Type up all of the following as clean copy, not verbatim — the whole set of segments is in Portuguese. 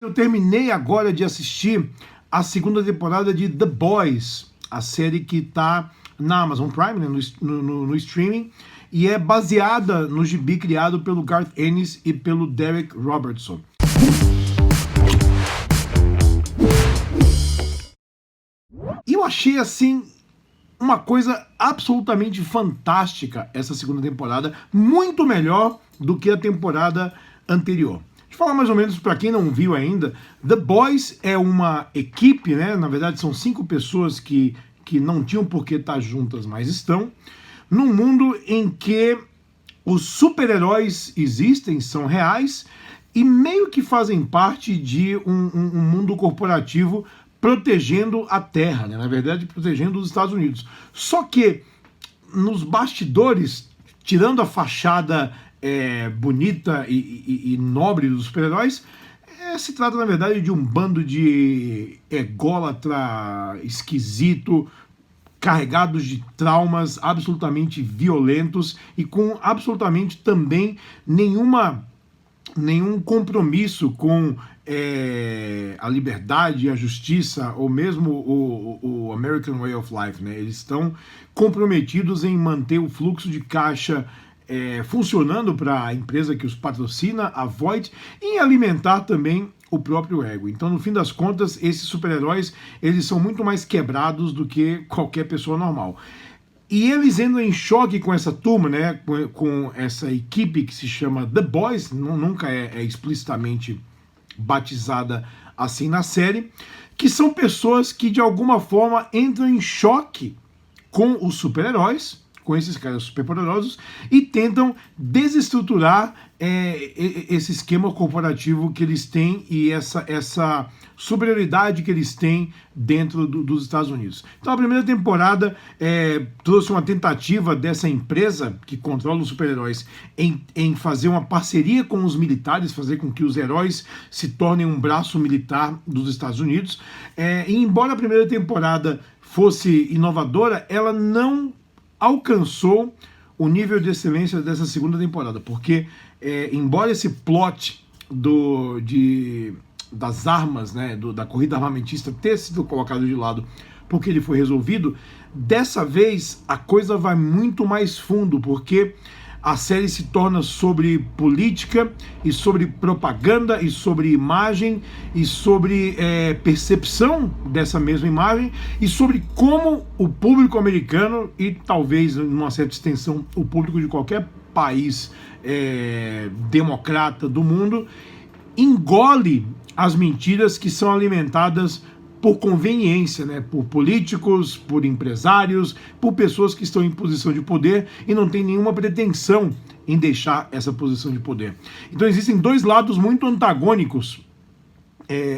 Eu terminei agora de assistir a segunda temporada de The Boys, a série que está na Amazon Prime, né, no streaming, e é baseada no gibi criado pelo Garth Ennis e pelo Derek Robertson. E eu achei, assim, uma coisa absolutamente fantástica essa segunda temporada, muito melhor do que a temporada anterior. Deixa eu falar mais ou menos para quem não viu ainda. The Boys é uma equipe, né? Na verdade são 5 pessoas que não tinham por que estar juntas, mas estão, num mundo em que os super-heróis existem, são reais, e meio que fazem parte de um mundo corporativo protegendo a Terra, né? Na verdade protegendo os Estados Unidos. Só que nos bastidores, tirando a fachada bonita e nobre dos super-heróis, se trata na verdade de um bando de ególatra esquisito, carregados de traumas absolutamente violentos e com absolutamente também nenhum compromisso com a liberdade e a justiça, ou mesmo o American Way of Life, né? Eles estão comprometidos em manter o fluxo de caixa funcionando para a empresa que os patrocina, a Voight, e em alimentar também o próprio ego. Então, no fim das contas, esses super-heróis, eles são muito mais quebrados do que qualquer pessoa normal. E eles entram em choque com essa turma, né, com essa equipe que se chama The Boys, nunca é explicitamente batizada assim na série, que são pessoas que de alguma forma entram em choque com os super-heróis, com esses caras superpoderosos, e tentam desestruturar esse esquema corporativo que eles têm e essa superioridade que eles têm dentro dos Estados Unidos. Então a primeira temporada trouxe uma tentativa dessa empresa que controla os super-heróis em fazer uma parceria com os militares, fazer com que os heróis se tornem um braço militar dos Estados Unidos. E embora a primeira temporada fosse inovadora, ela não alcançou o nível de excelência dessa segunda temporada, porque embora esse plot das armas, né, da corrida armamentista ter sido colocado de lado porque ele foi resolvido, dessa vez a coisa vai muito mais fundo, porque a série se torna sobre política e sobre propaganda e sobre imagem e sobre percepção dessa mesma imagem e sobre como o público americano e talvez, numa certa extensão, o público de qualquer país democrata do mundo engole as mentiras que são alimentadas por conveniência, né? Por políticos, por empresários, por pessoas que estão em posição de poder e não tem nenhuma pretensão em deixar essa posição de poder. Então existem dois lados muito antagônicos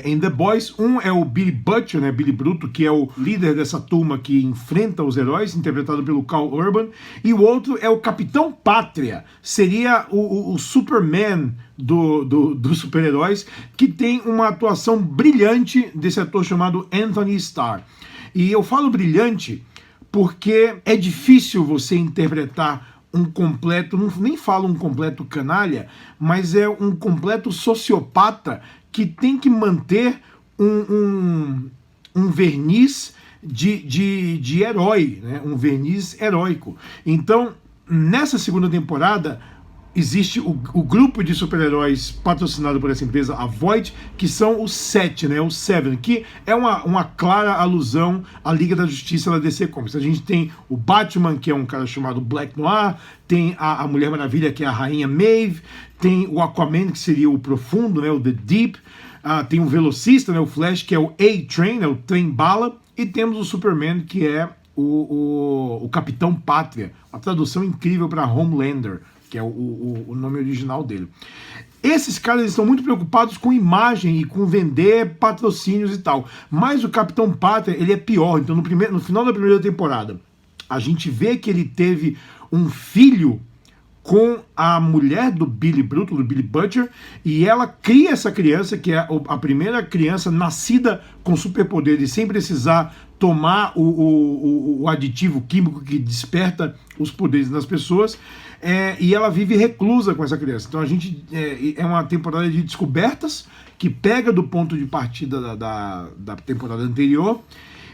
em The Boys. Um é o Billy Butcher, né, Billy Bruto, que é o líder dessa turma que enfrenta os heróis, interpretado pelo Karl Urban, e o outro é o Capitão Pátria, seria o Superman dos super-heróis, que tem uma atuação brilhante desse ator chamado Anthony Starr. E eu falo brilhante porque é difícil você interpretar um completo, nem falo um completo canalha, mas é um completo sociopata que tem que manter um verniz de herói, né? Um verniz heróico. Então, nessa segunda temporada, existe o grupo de super-heróis patrocinado por essa empresa, a Voight, que são os 7, né? Os Seven, que é uma clara alusão à Liga da Justiça da DC Comics. A gente tem o Batman, que é um cara chamado Black Noir, tem a Mulher Maravilha, que é a Rainha Maeve, tem o Aquaman, que seria o Profundo, né? O The Deep, tem o Velocista, né? O Flash, que é o A-Train, né? O Trem-Bala, e temos o Superman, que é o Capitão Pátria, uma tradução incrível para Homelander, que é o nome original dele. Esses caras estão muito preocupados com imagem e com vender patrocínios e tal. Mas o Capitão Pátria, ele é pior. Então, no final da primeira temporada, a gente vê que ele teve um filho com a mulher do Billy Bruto, do Billy Butcher, e ela cria essa criança, que é a primeira criança nascida com superpoderes, sem precisar tomar o aditivo químico que desperta os poderes nas pessoas. e ela vive reclusa com essa criança. Então a gente é uma temporada de descobertas que pega do ponto de partida da temporada anterior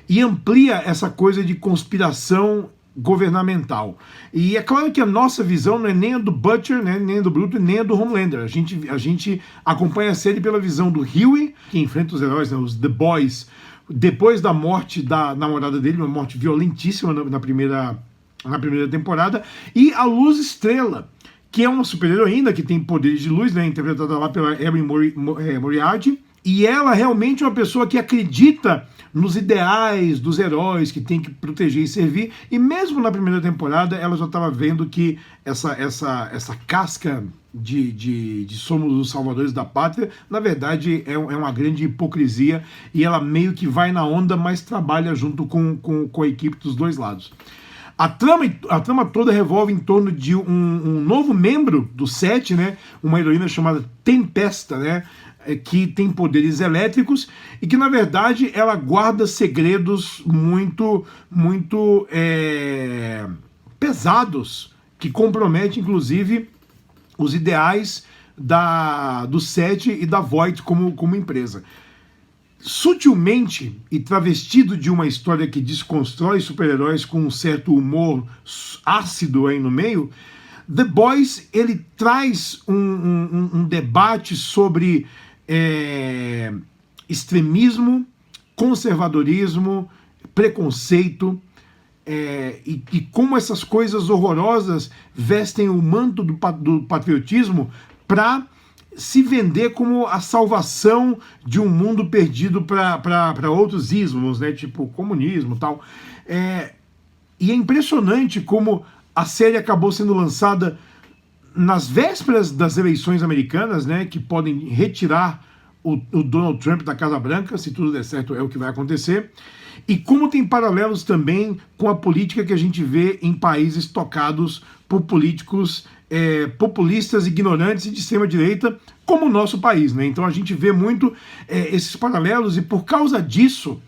e amplia essa coisa de conspiração governamental. E é claro que a nossa visão não é nem a do Butcher, né, nem a do Bruto, nem a do Homelander. A gente acompanha a série pela visão do Huey, que enfrenta os heróis, né, os The Boys, depois da morte da namorada dele, uma morte violentíssima na primeira temporada, e a Luz Estrela, que é uma super-heroína que tem poderes de luz, né, interpretada lá pela Erin Moriarty, e ela realmente é uma pessoa que acredita nos ideais dos heróis, que tem que proteger e servir, e mesmo na primeira temporada ela já estava vendo que essa casca de somos os salvadores da pátria, na verdade é uma grande hipocrisia, e ela meio que vai na onda, mas trabalha junto com a equipe dos dois lados. A trama toda revolve em torno de um novo membro do set, né? Uma heroína chamada Tempesta, né? Que tem poderes elétricos e que, na verdade, ela guarda segredos muito pesados, que comprometem, inclusive, os ideais do set e da Voight como empresa. Sutilmente e travestido de uma história que desconstrói super-heróis com um certo humor ácido aí no meio, The Boys ele traz um debate sobre extremismo, conservadorismo, preconceito, e como essas coisas horrorosas vestem o manto do patriotismo para se vender como a salvação de um mundo perdido para outros ismos, né, tipo comunismo e tal. E é impressionante como a série acabou sendo lançada nas vésperas das eleições americanas, né, que podem retirar o Donald Trump da Casa Branca, se tudo der certo é o que vai acontecer, e como tem paralelos também com a política que a gente vê em países tocados por políticos populistas, ignorantes e de extrema-direita, como o nosso país, né? Então a gente vê muito esses paralelos, e por causa disso,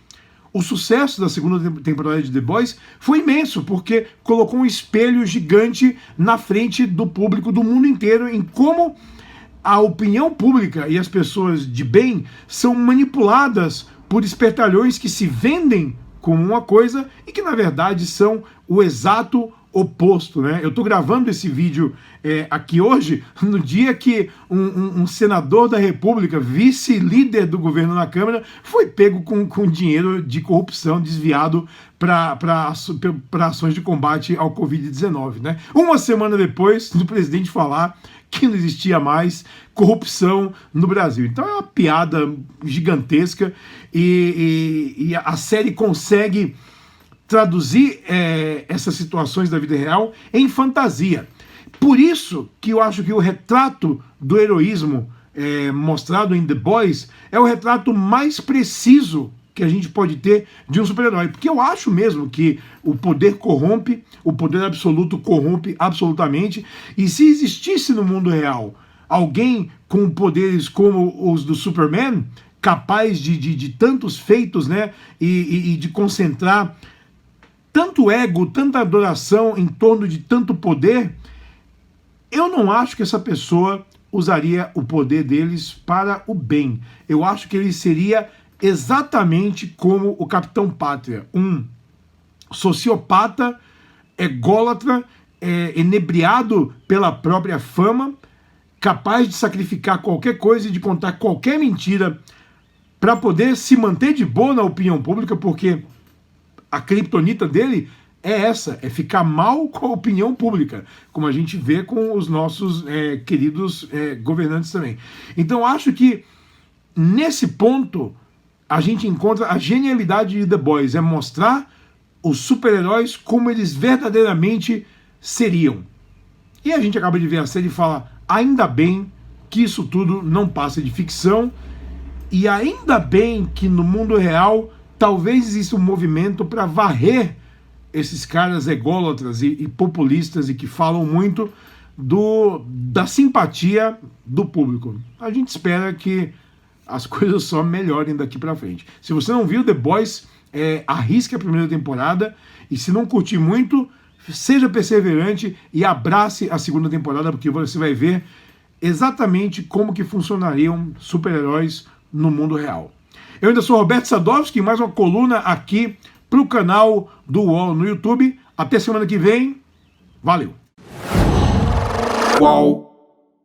o sucesso da segunda temporada de The Boys foi imenso, porque colocou um espelho gigante na frente do público do mundo inteiro em como a opinião pública e as pessoas de bem são manipuladas por espertalhões que se vendem como uma coisa e que na verdade são o exato oposto, né? Eu tô gravando esse vídeo aqui hoje, no dia que um senador da República, vice-líder do governo na Câmara, foi pego com dinheiro de corrupção desviado para ações de combate ao Covid-19, né? Uma semana depois do presidente falar que não existia mais corrupção no Brasil. Então é uma piada gigantesca, e a série consegue traduzir essas situações da vida real em fantasia. Por isso que eu acho que o retrato do heroísmo mostrado em The Boys é o retrato mais preciso que a gente pode ter de um super-herói. Porque eu acho mesmo que o poder corrompe, o poder absoluto corrompe absolutamente, e se existisse no mundo real alguém com poderes como os do Superman, capaz de tantos feitos, né, e de concentrar tanto ego, tanta adoração em torno de tanto poder, eu não acho que essa pessoa usaria o poder deles para o bem. Eu acho que ele seria exatamente como o Capitão Pátria, um sociopata, ególatra, enebriado pela própria fama, capaz de sacrificar qualquer coisa e de contar qualquer mentira para poder se manter de boa na opinião pública, porque a criptonita dele é essa, é ficar mal com a opinião pública, como a gente vê com os nossos queridos governantes também. Então acho que nesse ponto a gente encontra a genialidade de The Boys, é mostrar os super-heróis como eles verdadeiramente seriam. E a gente acaba de ver a série e fala, ainda bem que isso tudo não passa de ficção, e ainda bem que no mundo real talvez exista um movimento para varrer esses caras ególatras e populistas e que falam muito da simpatia do público. A gente espera que as coisas só melhorem daqui para frente. Se você não viu The Boys, arrisque a primeira temporada, e se não curtir muito, seja perseverante e abrace a segunda temporada, porque você vai ver exatamente como que funcionariam super-heróis no mundo real. Eu ainda sou Roberto Sadowski, mais uma coluna aqui para o canal do UOL no YouTube. Até semana que vem. Valeu! UOL.